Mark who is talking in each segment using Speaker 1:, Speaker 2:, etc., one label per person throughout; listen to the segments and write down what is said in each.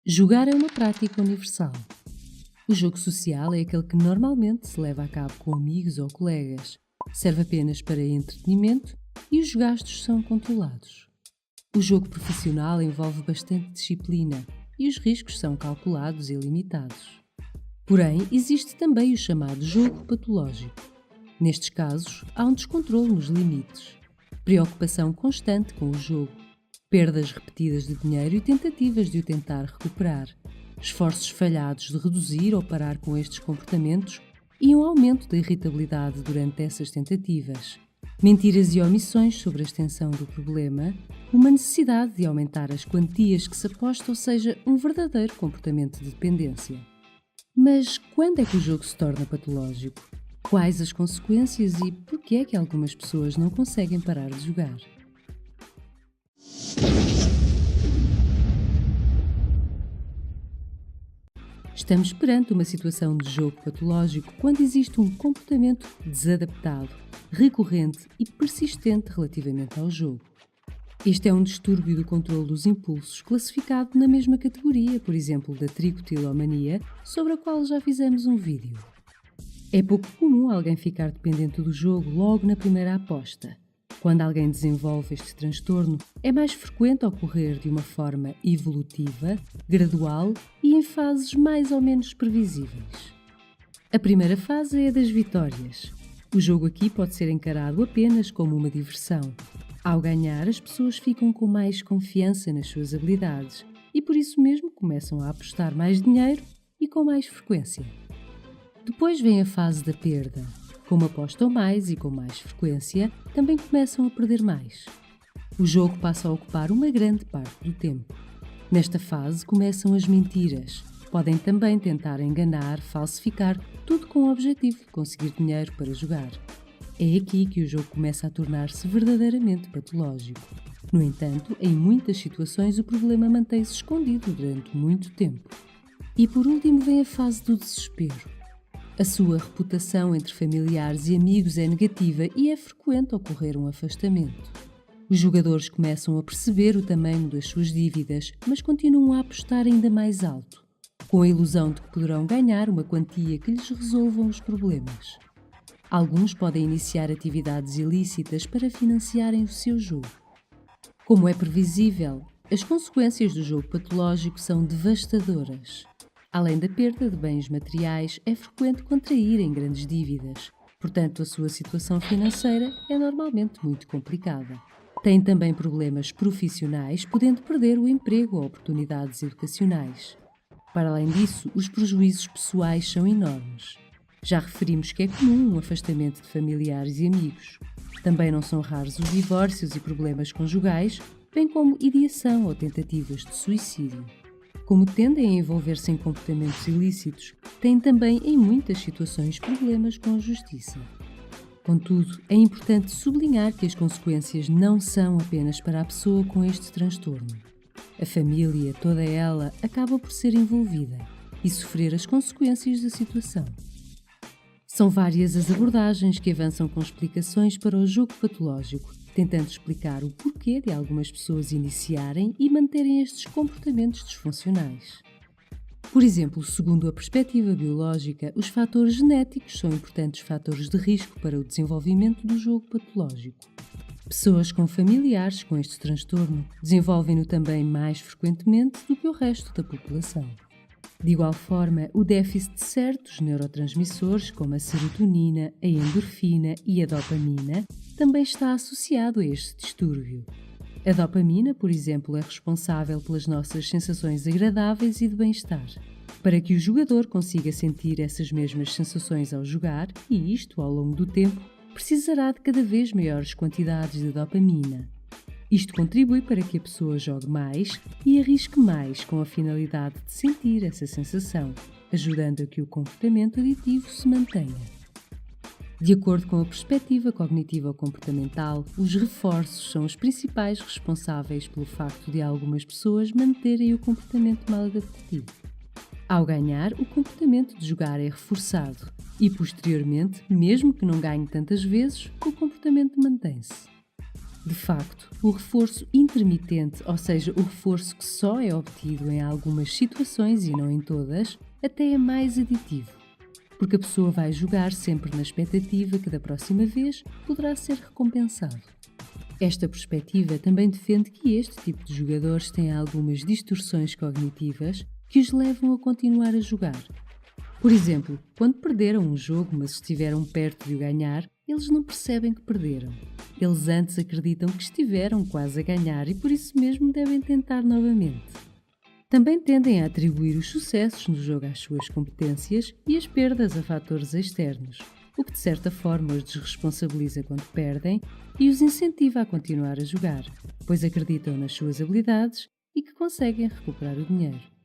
Speaker 1: Jogar é uma prática universal. O jogo social é aquele que normalmente se leva a cabo com amigos ou colegas. Serve apenas para entretenimento e os gastos são controlados. O jogo profissional envolve bastante disciplina e os riscos são calculados e limitados. Porém, existe também o chamado jogo patológico. Nestes casos, há um descontrole nos limites, preocupação constante com o jogo, perdas repetidas de dinheiro e tentativas de o tentar recuperar, esforços falhados de reduzir ou parar com estes comportamentos e um aumento da irritabilidade durante essas tentativas, mentiras e omissões sobre a extensão do problema, uma necessidade de aumentar as quantias que se aposta, ou seja, um verdadeiro comportamento de dependência. Mas quando é que o jogo se torna patológico? Quais as consequências e por que é que algumas pessoas não conseguem parar de jogar? Estamos perante uma situação de jogo patológico quando existe um comportamento desadaptado, recorrente e persistente relativamente ao jogo. Este é um distúrbio do controle dos impulsos, classificado na mesma categoria, por exemplo, da tricotilomania, sobre a qual já fizemos um vídeo. É pouco comum alguém ficar dependente do jogo logo na primeira aposta. Quando alguém desenvolve este transtorno, é mais frequente ocorrer de uma forma evolutiva, gradual e em fases mais ou menos previsíveis. A primeira fase é a das vitórias. O jogo aqui pode ser encarado apenas como uma diversão. Ao ganhar, as pessoas ficam com mais confiança nas suas habilidades e por isso mesmo começam a apostar mais dinheiro e com mais frequência. Depois vem a fase da perda. Como apostam mais e com mais frequência, também começam a perder mais. O jogo passa a ocupar uma grande parte do tempo. Nesta fase começam as mentiras. Podem também tentar enganar, falsificar, tudo com o objetivo de conseguir dinheiro para jogar. É aqui que o jogo começa a tornar-se verdadeiramente patológico. No entanto, em muitas situações o problema mantém-se escondido durante muito tempo. E por último vem a fase do desespero. A sua reputação entre familiares e amigos é negativa e é frequente ocorrer um afastamento. Os jogadores começam a perceber o tamanho das suas dívidas, mas continuam a apostar ainda mais alto, com a ilusão de que poderão ganhar uma quantia que lhes resolvam os problemas. Alguns podem iniciar atividades ilícitas para financiarem o seu jogo. Como é previsível, as consequências do jogo patológico são devastadoras. Além da perda de bens materiais, é frequente contraírem grandes dívidas. Portanto, a sua situação financeira é normalmente muito complicada. Tem também problemas profissionais, podendo perder o emprego ou oportunidades educacionais. Para além disso, os prejuízos pessoais são enormes. Já referimos que é comum um afastamento de familiares e amigos. Também não são raros os divórcios e problemas conjugais, bem como ideação ou tentativas de suicídio. Como tendem a envolver-se em comportamentos ilícitos, têm também, em muitas situações, problemas com a justiça. Contudo, é importante sublinhar que as consequências não são apenas para a pessoa com este transtorno. A família, toda ela, acaba por ser envolvida e sofrer as consequências da situação. São várias as abordagens que avançam com explicações para o jogo patológico, tentando explicar o porquê de algumas pessoas iniciarem e manterem estes comportamentos disfuncionais. Por exemplo, segundo a perspectiva biológica, os fatores genéticos são importantes fatores de risco para o desenvolvimento do jogo patológico. Pessoas com familiares com este transtorno desenvolvem-no também mais frequentemente do que o resto da população. De igual forma, o déficit de certos neurotransmissores, como a serotonina, a endorfina e a dopamina, também está associado a este distúrbio. A dopamina, por exemplo, é responsável pelas nossas sensações agradáveis e de bem-estar. Para que o jogador consiga sentir essas mesmas sensações ao jogar, e isto ao longo do tempo, precisará de cada vez maiores quantidades de dopamina. Isto contribui para que a pessoa jogue mais e arrisque mais com a finalidade de sentir essa sensação, ajudando a que o comportamento aditivo se mantenha. De acordo com a perspectiva cognitivo-comportamental, os reforços são os principais responsáveis pelo facto de algumas pessoas manterem o comportamento maladaptativo. Ao ganhar, o comportamento de jogar é reforçado e, posteriormente, mesmo que não ganhe tantas vezes, o comportamento mantém-se. De facto, o reforço intermitente, ou seja, o reforço que só é obtido em algumas situações e não em todas, até é mais aditivo, porque a pessoa vai jogar sempre na expectativa que da próxima vez poderá ser recompensado. Esta perspectiva também defende que este tipo de jogadores tem algumas distorções cognitivas que os levam a continuar a jogar. Por exemplo, quando perderam um jogo, mas estiveram perto de o ganhar, eles não percebem que perderam. Eles antes acreditam que estiveram quase a ganhar e por isso mesmo devem tentar novamente. Também tendem a atribuir os sucessos no jogo às suas competências e as perdas a fatores externos, o que de certa forma os desresponsabiliza quando perdem e os incentiva a continuar a jogar, pois acreditam nas suas habilidades e que conseguem recuperar o dinheiro.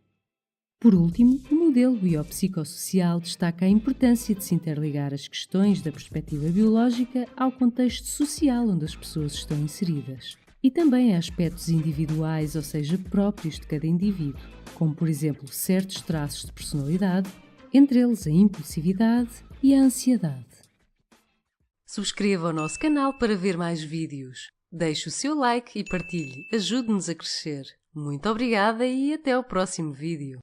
Speaker 1: Por último, o modelo biopsicossocial destaca a importância de se interligar as questões da perspectiva biológica ao contexto social onde as pessoas estão inseridas, e também a aspectos individuais, ou seja, próprios de cada indivíduo, como por exemplo certos traços de personalidade, entre eles a impulsividade e a ansiedade. Subscreva o nosso canal para ver mais vídeos. Deixe o seu like e partilhe, ajude-nos a crescer. Muito obrigada e até ao próximo vídeo.